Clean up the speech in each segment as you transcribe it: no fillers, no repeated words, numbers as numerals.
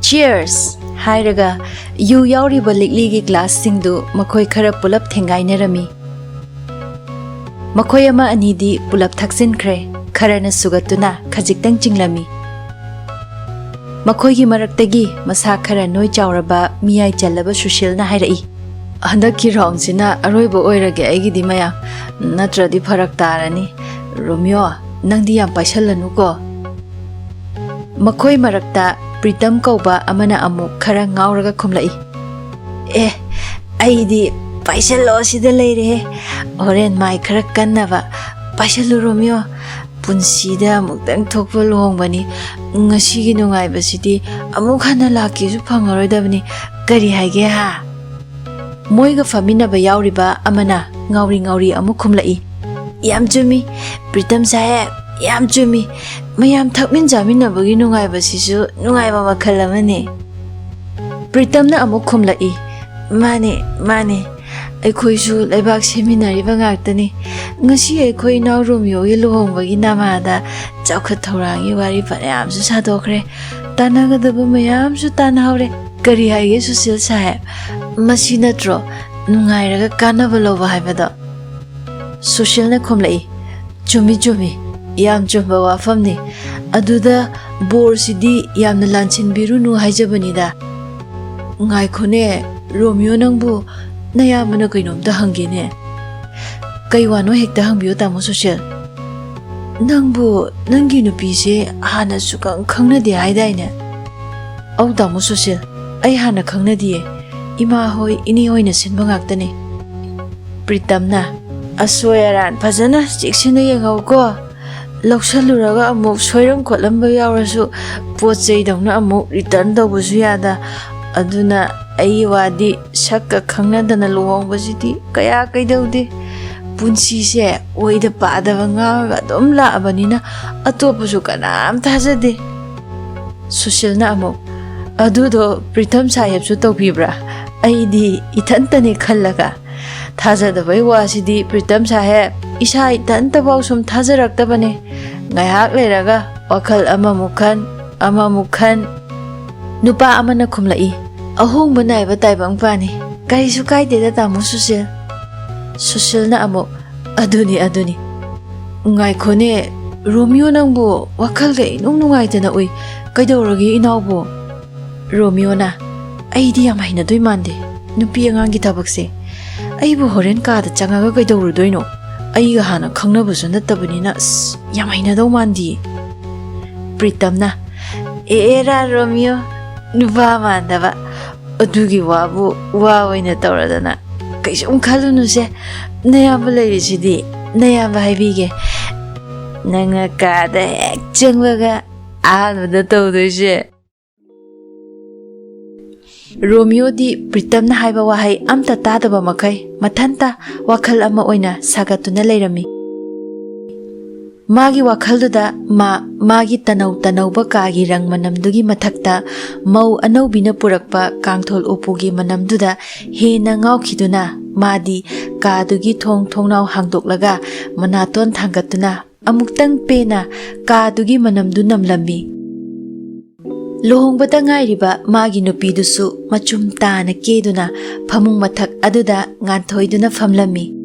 Cheers! Hairaga, yu yauriba likli glass singdu makoi khara pulap thengainarami. Makoi ama anidi pulap thaksinkhre, kharana sugatuna khajiktang chinglami. Makoi gi maraktagi masa khara noi chauraba miyai chalaba sushilna hairai. Handaki rongsina aroiba oirage aigi di maya natradi pharak tarani. Romeo, nangdi yam paisallanu ko. Makoi marakta Pritam kauba amana amuk khara ngauraga khumlai. Aidi paisalo sida leire. Horen mai khara kannaba paisalu Romeo. Punsida muktang thokpa luhongbani ngasigi nungaibasidi amuk hana lakisu phangaroidabani kari haige ha. Moiga faminaba yauriba amana ngauri amuk khumlai. Yam chumi Pritam saheb yam chumi mayam thakmin jaminabagi nungaibasisu nungaiba makhal amani. Pritamna amuk khumlai. Mane aikhoisu laibak seminariba ngaktani. Ngasi aikhoi naw Romeo gi luhongbagi namada chaukhat thaurangi wari phanayamsu sadokre. Tanagadaba mayamsu tanahore. Kari haige Sushil saheb masi natro nungairaga kanaba loba haibada. Sushilna khumlai. Chumi yam chumba wafamni aduda bor sidi yamna lanchin birunu haijabanida. Ngai khone Romeo nangbu nayamana kainomta hangene. Kaiwano hekta hangbiyo Tamo Sushil. Nangbu nangi nupi se hana sukang khangnadi haidaine. Au Tamo Sushil ai hana khangnadiye ima hoi ini hoina sinba ngaktani. Pritamna asoyaran fazana chiksina yengau ko. Lausaluraga amuk soiram khotamba yaurasu pochei dawna amuk return tawbusu yada. Aduna ai wadi sakka khangnadana luhongbasidi kaya kaidawde. Punsi se oida padaba ngaga adum laabanina atopasu kanam thajade. Sushilna amuk adudo Pritam sahebsu tawbibra. Aidi ithantane khallaga thajadabai wasidi Pritam saheb isa itantabaw sum thajaraktabane. Ngayhak leraga wakhal amamukhan nupa amana khumlai. Ahongba naiba taibang pani karisu kaideda Tamo Sushil. Sushilna amuk aduni ngaikhone Romeo nangbu wakhalga inung nungaitana ui kaidawragi inawbu. Romeo na aidi yam hainadoi mande nupi angangi thabakse aibu horen kada changaga kaidawrudoino. Aiga hana khangnabusu nattabanina yam hainadau mandi. Pritamna era Romeo nupa mandaba adugi wabu wa oina tawradana kaisum khalunu se nayamba leirisidi nayamba haibige nanga kada hek changbaga ahanbada tawdoise. Romeo di Pritamna haiba wahai amta tadaba makai mathanta wakhal ama oina sagatuna leirami. Magi wakhalduda magi tanauba kagi rang manamdugi mathakta mau anaubina purakpa kangthol upugi manamduda hena ngaukhiduna madi kadugi thongnau hangdoklaga manaton thangatuna amuktang pena kadugi manamdu namlami. Lohongbata ngairiba magi nupidusu machum tana keduna phamung mathak aduda nganthoiduna famlami.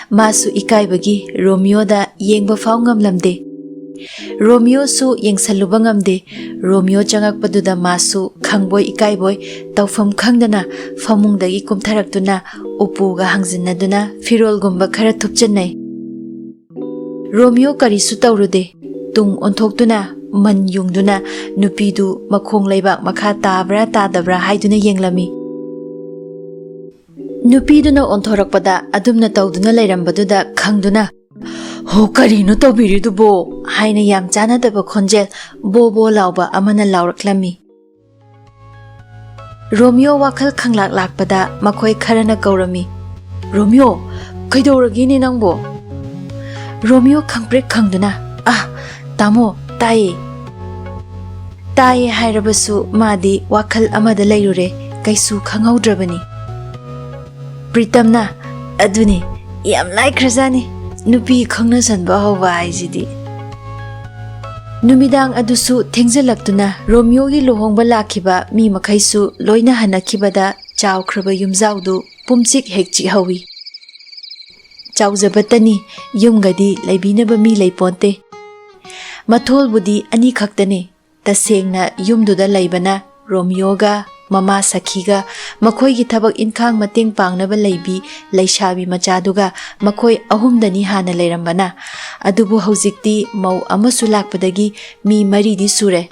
Masu ikaibagi Romeo da yengba faw ngamlamde. Romeo su yengsaluba ngamde. Romeo changakpaduda masu khangboy ikaiboy tawfam khangdana famungdagi kumtharaktuna upuga hangjinnaduna firolgumba khara thupchanai. Romeo karisu tawrude tung onthoktuna man yungduna nupidu makhong leibak makha tabra tadabra haiduna yenglami. Nupiduna onthorakpada adumna tawduna leirambaduda khangduna ho karino tawbiridubo haina yam chanadaba khonjel bo lauba amana lauraklami. Romeo wakhal khanglak lakpada makhoi kharana kaurami. Romeo kaidoragini nangbo. Romeo khangprek khangduna Tamo taye hairabasu madi wakhal amada leirure kaisu khangaudrabani. Pritamna aduni yam like khrazani nupi khangna sanba hoba haisidi. Numidang adusu thengzalaktuna Romeo gi lohongba lakhiba mi makhaisu loina hanakhibada chawkhraba yumjawdu pumchik hekchi hawi. Chawjabatani yumgadi laibinaba mi leiponte. Matholbudi ani khaktane tasengna yumduda laibana Romeo ga Mama Sakhiga makhoi gi thabak inkhang mateng pangnaba leibi leishabi machaduga makhoi ahumdani hana leirambana adubu haujikti mau amasu lakpadagi mi maridi sure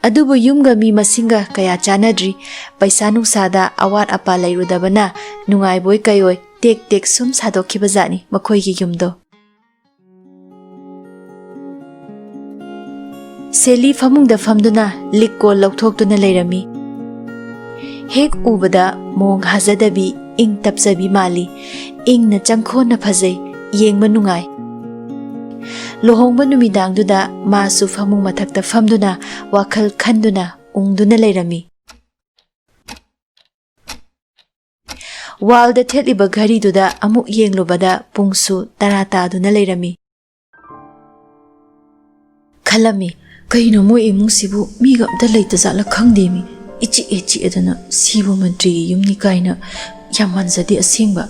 adubu yumga mi masinga kaya chanadri paisa nungsada awat apa leirudabana nungai boy kayoi tek tek sum sadokibajani makhoi gi yumdo Seli famungda famduna likko lokthokduna leirami Hek ubada mong hazadabi ing tapsabi mali ing na changkho na phajai yengba nungai lohongba numidangduda masu famung mathakta famduna wakhal khanduna ungduna leirami walda theliba ghari duda amuk yenglubada pungsu tarata duna leirami khalami kaino mo imung sibu miga amta leita jala khangdemi ichi adana sibu mantri yumni kaina yamanjadi asingba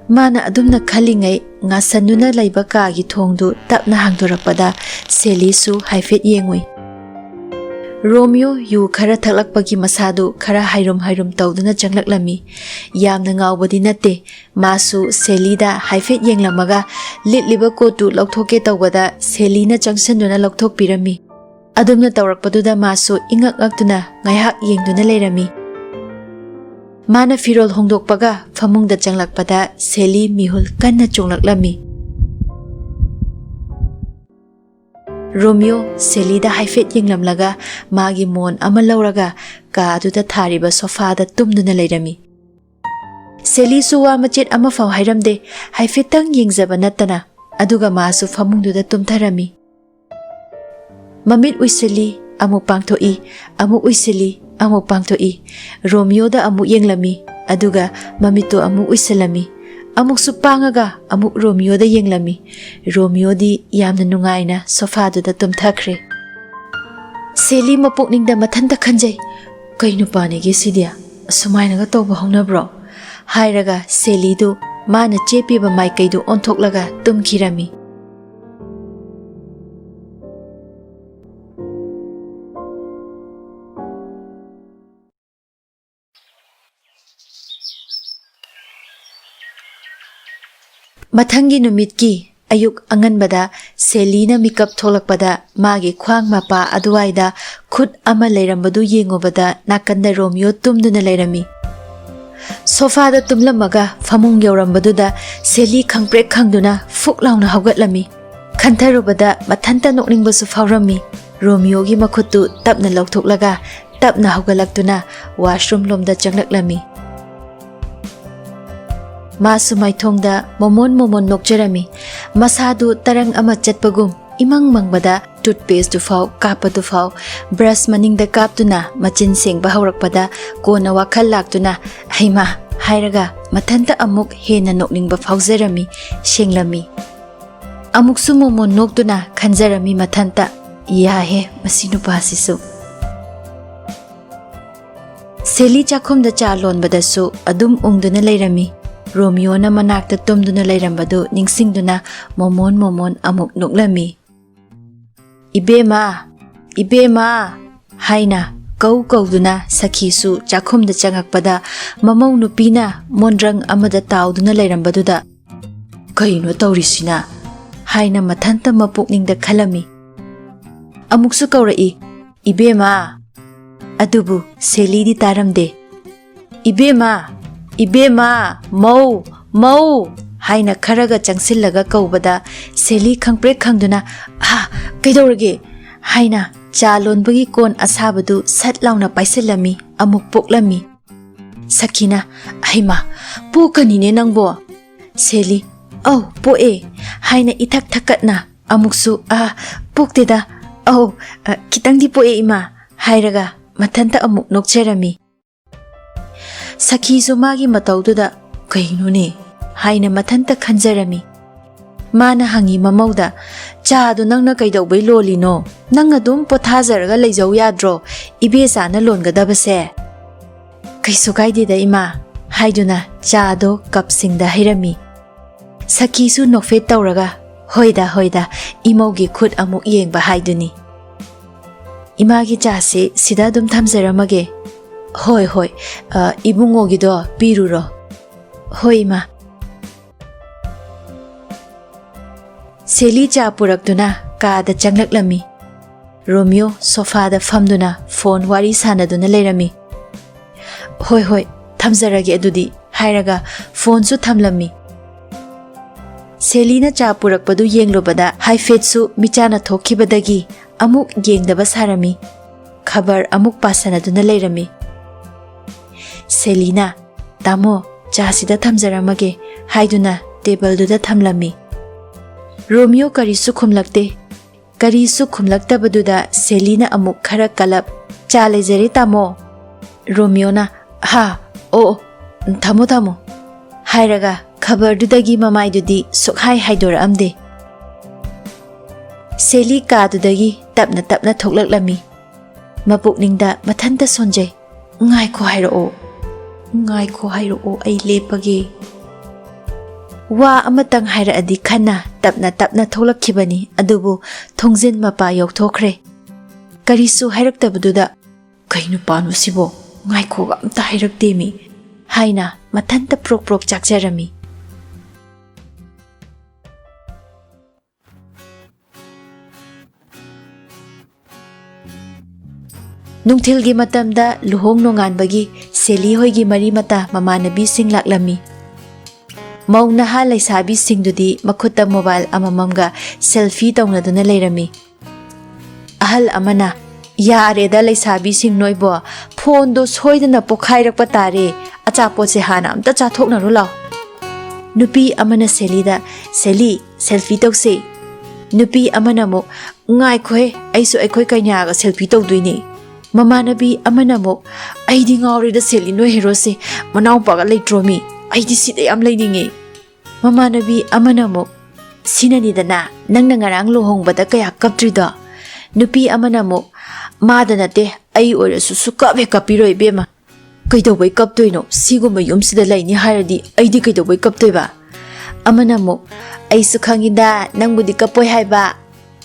mana adumna khalingai ngasanuna laiba ka gi thongdu tapna hangdorapada selisu haifet yengoi Romeo yu khara thaklakpagi masadu khara hairum tawduna changlaklami yamna ngawbadi nate masu selida haifet yenglamaga litliba kotu lokthoke tawbada selina changsanduna lokthokpirami adumna tawrakpaduda masu ingak ngaktuna ngaihak yengduna leirami mana firol hongdokpaga famungda changlakpada seli mihul kanna chonglaklammi Romeo selida haifet yenglamlaga magi mon ama lauraga ka aduda thariba sofada tumduna leirami seli suwa machet ama faw hairamde haifetang yengjaba natana aduga masu famungduda tumtharami Mamit uiseli amuk pangthoi amuk uiseli amuk pangthoi Romeo da amuk yenglami aduga mamito amuk uiselami amuk supangaga amuk Romeo da yenglami Romeo di yamna nungaina sofa du da tumthakre Seli mapukningda mathanta khanjai kainu pani gi sidia sumaina ga tawba hongnabro hairaga Seli du mana chepiba maikaidu onthoklaga tumkhirami Mathangi numitki ayuk anganbada selina mikap tholakpada magi khwang mapa aduwaida khut ama leirambadu yengobada nakanda Romeo tumduna leirami sofa da tumlamaga famung yorambaduda seli khangprek khangduna fuklauna hawgatlami khantharubada mathanta nokningbasu fawrami Romeo gi makhutu tapna lokthoklaga tapna hawgalaktuna washroom lomda changlaklami Masu maithongda momon nokjarami masadu tarang ama chatpagum imang mangbada toothpaste du faw kapa du faw brush maningda kaptuna machin sengba haurakpada kona wakhal laktuna haima hairaga mathanta amuk hena nokningba fawjarami senglami amuksu momon noktuna khanjarami mathanta yahe masinu pasisu seli chakhomda cha lonbadasu adum ungduna leirami Romeo na manakta tumduna leirambadu ningsingduna momon amuk nuklami Ibema haina kauduna sakhisu chakhumda changakpada mamau nupina mondrang amada tawduna leirambaduda kaino tawrisina haina mathanta mapukningda khalami amuksu kaurai Ibema adubu selidi taramde Ibema mau haina kharaga changsillaga kaubada seli khangprek khangduna kaidorage haina chalonbagi kon asabadu sat launa paiselami amuk poklami Sakina haima pokanine nangbo seli poe haina ithak thakatna amuksu pokteda kitangdi poe ima hairaga mathanta amuk nokcherami Sakhi magi mataududa kainune haina mathanta khanjarami Mana hangi mamauda, chado nangna kaidawbai lolino, nang adum pothajaraga leijau yadro, ibesana longadabase. Kaisu kaidida ima, haiduna chado kapsingda hairami. Sakisu nokfet tauraga, hoida, imaugi khut amuk yengba haiduni. Imagi chase sida dum thamjaramage. Hoi, ibungogido piruro. Hoi ima. Seli cha puraktuna kada changlaklami. Romeo sofa da famduna phone wari sanaduna leirami. Hoi, thamjarage adudi hairaga phone su thamlami. Seli na cha purakpadu yenglobada haifet su michana thokkibadagi amuk yengdaba sarami. Khabar amuk pasanaduna leirami. Selina, Tamo, chasida thamjaramage haiduna table duda thamlami. Romeo karisu khumlakte. Karisu khumlaktabaduda Selina amuk khara kalap cha lejare Tamo. Romeo na ha Tamo hairaga khabar dudagi mamai dudi sukhai haidora amde. Seli ka dudagi tapna thoklaklami. Mapukningda mathanta sonjay. Ngai ko hairo ay lepage. Wa amatang haira adi khana tapna thoklakhibani adubu thongjin mapa yokthokre. Karisu hairaktabaduda kainu panu sibo ngai ko ga amta hairakdemi haina mathanta prok chakjarami. Nungthilgi matamda luhong nonganbagi Seli hoigi mari mata mamanabi sing laklami. Mauna ha laisabi sing dudi makhuta mobile amamamga selfie tawnaduna leirami. Ahal amana yareda laisabi sing noibo phone do soidana pokhairakpa tare achapo se hana amta chathoknaru law. Nupi amana Seli selfie tawse. Nupi amana mo ngai khoi aisu aikhoi kainyaga selfie tawduini. Mamanabi amanamok aidi ngawrida Seli no hero se manaw paga leitromi aidi sida yam leininge. Mamanabi amanamok sinani dana nangna ngarang lohongbada kaya kaptrida. Nupi amanamok madana te ai orasu sukabe kapiroi bema. Kaidawai kaptoino siguma yumsida laini hairadi aidi kaidawai kaptoiba. Amanamok aisu khangida nangbudi kapoi haiba.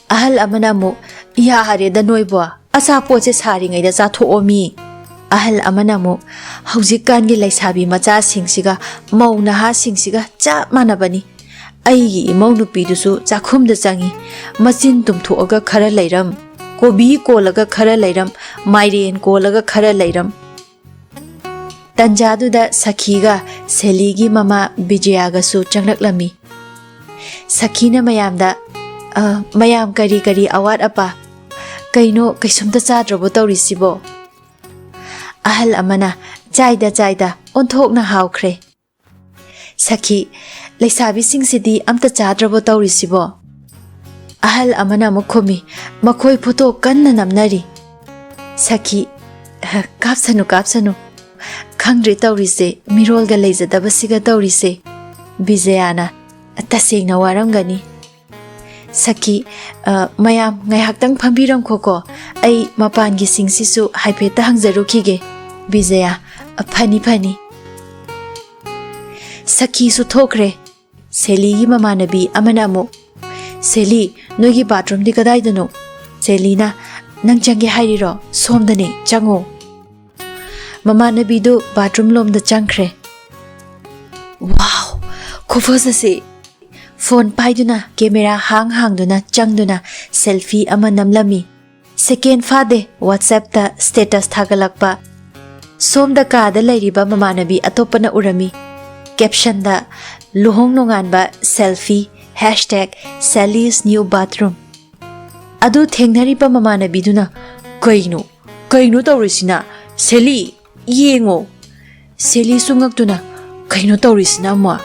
Ahal amanamok ya hareda noibo asa poche sari ngai da cha thoomi. Ahal amanamuk haujikan gi laisabi macha singsiga mauna ha singsiga cha manabani. Aigi imau nupi dusu chakhum da changi machin tumthoga khara leiram. Kobi kolaga khara leiram, mairen kolaga khara leiram. Tanjadu da sakhiga Seligi mama Bijayaga su changlaklami. Sakhina mayam kari awat apa kaino kaisumta chadrabo tawrisibo. Ahal amana chaida onthokna hawkhre. Sakhi laisabi singsidi amta chadrabo tawrisibo. Ahal amana mukhomi makhoi photo kanna namnari. Sakhi kapsanu khangre tawrise mirolga leijadabasiga tawrise. Bijayana tasengna waramgani. Sakhi mayam ngaihaktang phambiram khoko ai mapangi singsisu haipeta hangjarukige. Bijaya phani Sakhi su thokre. Seli gi mamanabi amanamu Seli nogi bathroom di kadai dano. Selina nang change hairiro somdane chango. Mamanabi do bathroom lom da changkre. Wow, khufasase. Phone paiduna camera hangduna changduna selfie ama namlami. Second fade WhatsApp ta status thagalakpa. Somda kada lairiba mamanabi atopana urami. Caption da luhong nonganba selfie #Sally's new bathroom. Adu thengnariba mamanabi duna kaino tawrisina Seli yengo. Seli sungakduna kaino tawrisina mo.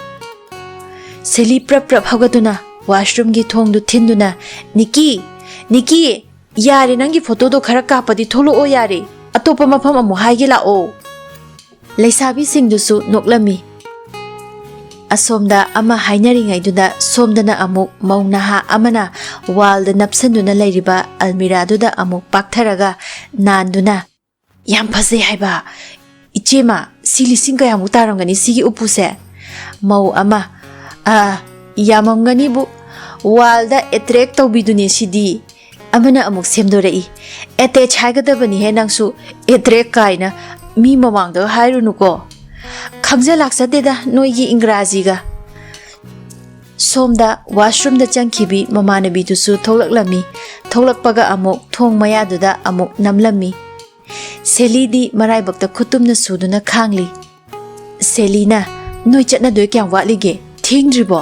Seli prap hagatuna washroom gi thong du thinduna Niki yare nangi photo do khara kapadi tholo o yare atopa mafam amu haige la o. Laisabi singdusu noklami. Asomda ama hainaringaiduda somdana amuk maunaha amana walda napsanduna leiriba almiraduda amuk paktharaga nanduna yam phase haiba ichema silising kaya amuk taramgani sigi upuse mau ama yamamgani bu walda attract tawbidune sidi amana amuk semdorei attach haigadabani he nangsu attract kaina mi mamangda hairunuko Khangja laksadeda noigi ingrajiga somda washroom da changkibi mamanabi dusu tholaklami tholakpaga amuk thong mayaduda amuk namlami Selidi maraibakta khutumna suduna khangli Selina noi chatna doi kyang walige thingdribo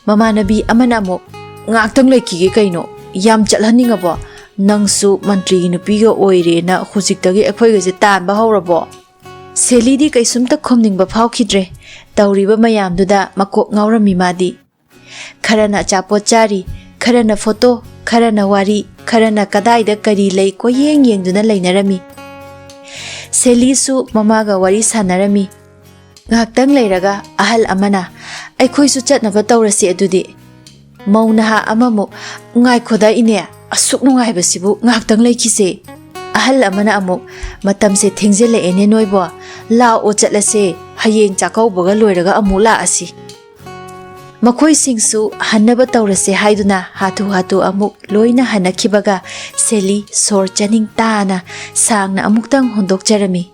mamanabi amana amuk ngaktang lekige kaino yam chalhaningabo nangsu mantri nupiga oire na hujiktagi akhoi ge tanba hawrabo Selidi kaisumta khomningba phawkhidre tawriba mayamduda makok ngawrami madi kharana chapot chari kharana photo kharana wari kharana kadaida kari lei ko yengduna leinarami Selisu mamaga wari sanarami ngaktang leiraga ahal amana aikhoisu chatnaba tawrasi adudi maunaha amamu ngai khoda ine asuk nungai basibu ngaktang leikise ahal amana amuk matamse thengjele ene noibo la o chatlase hayeng chakau boga loiraga amula asi makhoi singsu hannaba tawrase haiduna hatu amuk loina hanakhibaga Seli sor chaning tana sangna amuktang hondok jarami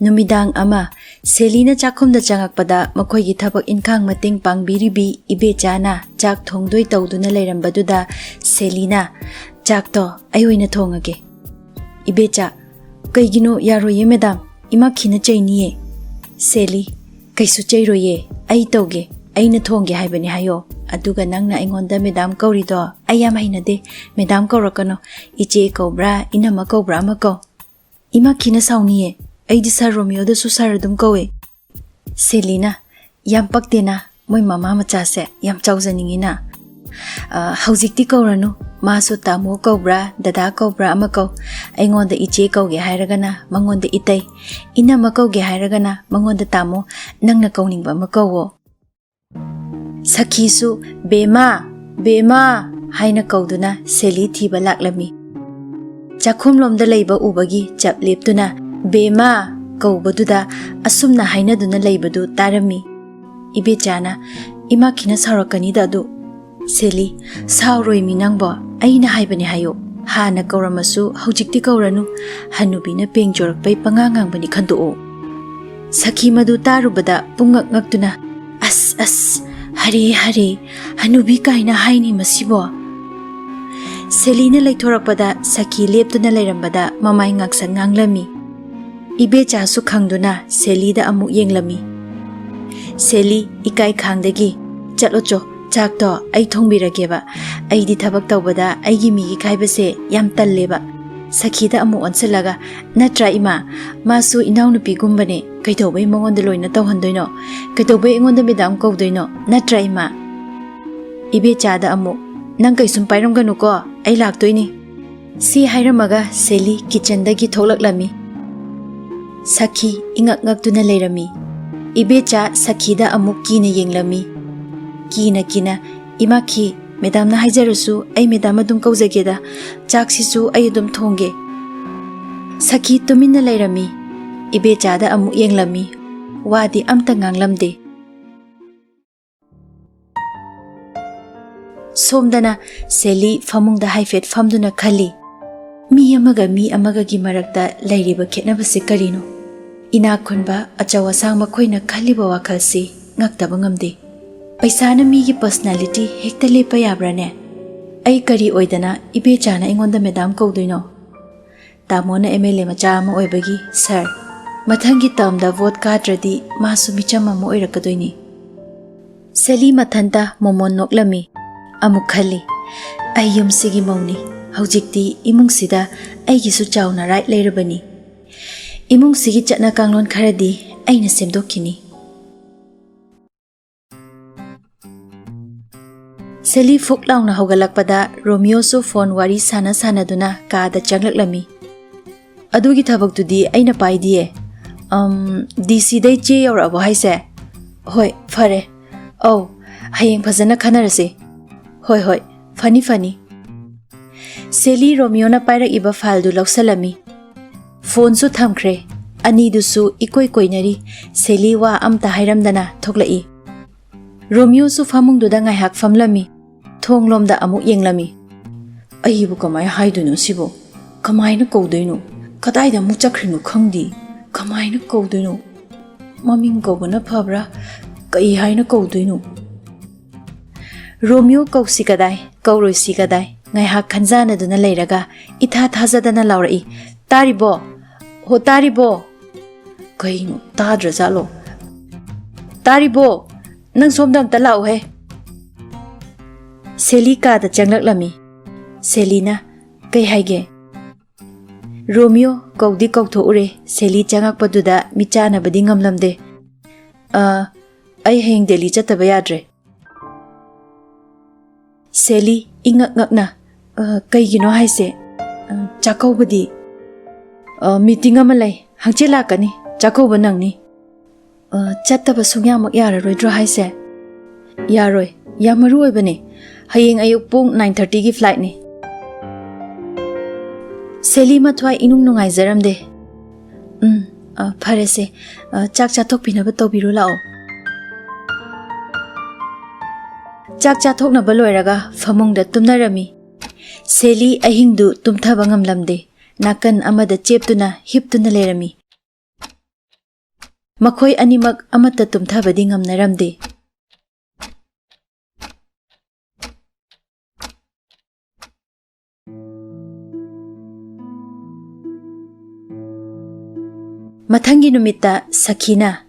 Numidang ama Selina chakhumda changakpada makhoigi thabak inkhang mating pangbiribi ibechana chak thongdoi tawduna leirambaduda Selina chakto ayoina thongage ibecha kaigino yaroye madam ima khina chainiye Seli kaisu chairoye ai tawge aina thongge haibani hayo aduga nangna aingonda madam kaurido ayam hainade madam kaurakano iche kaubra inama kaubra mako ima khina sauniye Aidi Sar Romeo da susar dum kowe Selina yam paktena moi mama macha se yam chawjaningina haujikti kauranu masu tamo kaubra dada kaubra amako aingonda iche kauge hairagana mangonda itai ina makauge hairagana mangonda tamo nangna kauningba makawo Sakhisu bema haina kauduna Seli thiba laklami chakhumlomda leiba ubagi chap leptuna Bema kaubaduda asumna hainaduna leibadu tarami ibechana imakina sarakani dadu Seli sauroi minangbo aina haibani hayo hana kauramasu haujikti kauranu hanubina pengjorakpai pangangangbani khanduo Sakhi madu tarubada pungak ngaktuna as hare hanubi kaina haini masibo Selina leithorakpada Sakhi leptuna leirambada mamai ngaksa nganglami Ibecha su khangduna Seli da amuk yenglami Seli ikai khangdagi chatlocho chakto ai thongbirageba aidi thabak tawbada aigi migi khaibase yam talleba Sakhi da amuk onsalaga natra ima masu inaunupi gumbane kaitawbai mongonda loina tawhandoino kaitawbai ingonda medam kawdoino natra ima Ibecha da amuk nang kaisum pairamganu ko ai laktoini si hairamaga Seli kitchen dagi tholaklami Sakhi ingak ngaktuna leirami ibecha Sakhi da amuk kina yenglami kina imaki medam na haijarusu ai medam adum kaujageda chaksisu ai adum thongge Sakhi tuminna leirami ibecha da amuk yenglami wadi amta nganglamde somdana Seli famungda haifet famduna khali mi amaga gi marakta leiriba khetnabase karino ina khunba achawa sang makhoina khaliba wakhalsi ngaktaba ngamde paisana mi gi personality hekta lepa yabrane ai kari oidana ibechana ingonda madam kaudoino tamona MLA macha ama oibagi sir mathangi tamda vote kadradi masu michama mo oirakadoini Seli mathanta momon noklami amukhali ayum sigi mauni haujikti imungsida aigisu chauna right leirabani imung sigi chatna kanglon kharadi aina semdokini Sally fuk launa hogalakpada Romeo su phone wari sana sanaduna kaada changlaklammi. Adugi thabak aina paidie. DC dai che yaurabo haise. Hoi, fare. Oh, hayeng phajana khanarase. Hoi, fani. Sally Romeo na pairak iba file du lausalami. Phone su thamkhre. Ani dusu ikoi koinari. Sally wa amta hairamdana thoklai. Romeo su famung duda ngaihak famlami. Thonglomda amuk yenglami. Aibu kamai haiduno sibo. Kamai na kaudoino. Kadaida mu chakrinu khangdi. Kamai na kaudoino. Maming kaubana phabra. Kai haina kaudoino. Romeo kausi kadai. Kauroisi kadai. Ngaihak khanjana duna leiraga. Itha thajadana laurai. Taribo. Ho taribo. Kaino tadra jalo. Taribo. Nang somdam ta lau he. Sally ka da changlaklammi. Selina kai haige. Romeo kaudi kauthoure. Sally changakpaduda michana badi ngamlamde. Ai heng Delhi chataba yadre. Sally ingak-ngakna. Kaigino haise. Chakaubadi. Meeting ama lai. Hangche lakani. Chakauba nangni. Chattaba sungyamak yararoidro haise. Yaroi. Yamaru oibane. Hayeng ayuk pung 9:30 gi flight ni. Sally mathwai inung nungai zaramde. Pharese. Chak chathok pinaba tawbiru lao. Chak chathok na baloiraga famungda tumnarami. Sally ahingdu tumthaba ngamlamde. Nakan amada cheptuna hiptuna lerami. Makhoi animak amata tumthabadi ngamnaramde. Mathangi numita Sakina.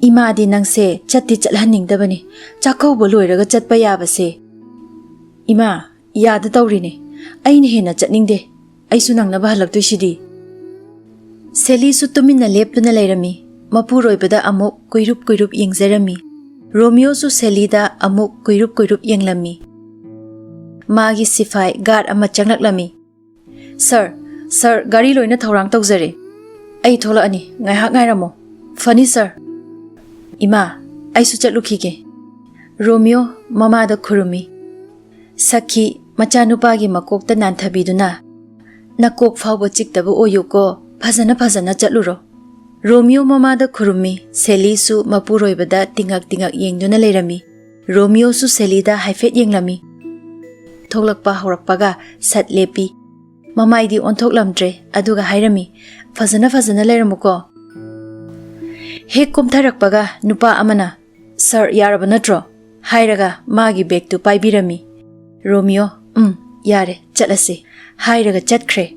Ima di nangse chatti chalhaningdabani. Chakauba loiraga chatpa yabase. Ima, yada tawrine. Aina hena chatningde. Aisu nangnaba halaktoisidi. Sally su tumina leptuna leirami. Mapuroibada amuk kuirup yengzarami. Romeo su Sally da amuk kuirup yenglami. Magi sifai guard ama changlaklami. Sir, gari loina thorang tawjare. Ai thola ani ngaihak ngairamo. Funny sir. Ima, ai su chatlukhige. Romeo mama da khurumi. Sakhi machanupagi makokta nanthabiduna. Nakok fawbo chiktaba oyuko phajana chatluro. Romeo mama da khurumi. Sally su mapuroibada tingak yengduna leirami. Romeo su Sally da haifet yenglami. Thoklakpa horakpaga sat lepi. Mama idi onthoklamdre aduga hairami. Fazana leiramuko. Hek kumtharakpaga nupa amana. Sir yaraba natro. Hairaga magi bag tu paibirami. Romeo, yare chatlase. Hairaga chatkre.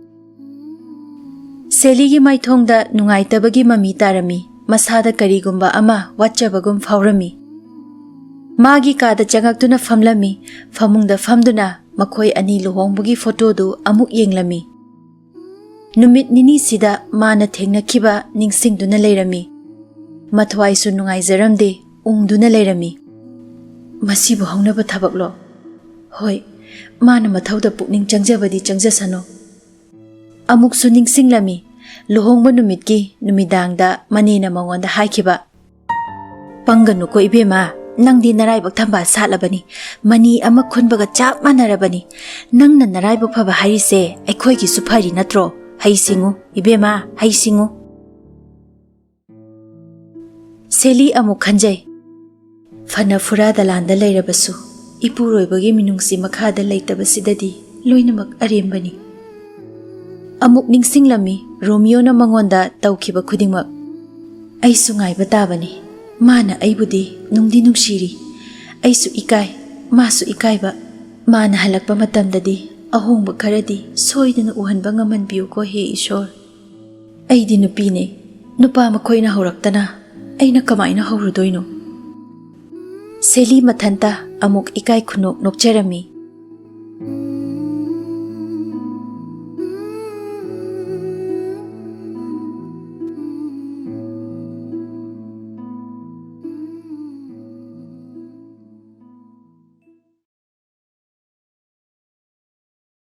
Sally gi maithongda nungaitabagi mami tarami. Masada karigumba ama watchabagum faurami. Magi kada changaktuna famlami. Famungda famduna makhoi ani luhongbugi photo du amuk yenglami. Numit nini sida mana thengna khiba ningsingduna leirami. Mathwai su nungai zaramde ungduna leirami. Masibu haunaba thabaklo. Hoi, mana mathauda pukning changjabadi changjasano. Amuk su ningsinglami. Luhongba numitki numidangda manina mangonda haikhiba. Panganu ko ibema. Nangdi naraibak thamba satlabani. Mani ama khunbaga chap manarabani. Nangna naraibak phaba harise aikhoi gi sufari natro. Haisingu, ibema, haisingu. Sally amuk khanjai. Fana furada landa leirabasu. Ipuroibagi minungsi makhada leitabasidadi loinamak arembani. Amuk ningsinglami Romeo na mangonda tawkhiba khudingmak. Aisu ngaiba tabani. Mana aibudi nungdi nungshiri. Aisu ikai, masu ikaiba. Mana halakpa matamdadi ahongba kharadi soidana uhanba ngamanbiu ko he Ishor. Aidi nupine, nupa makhoina horaktana. Aina kamaina horudoino. Sally mathanta amuk ikai khunok nokcherami.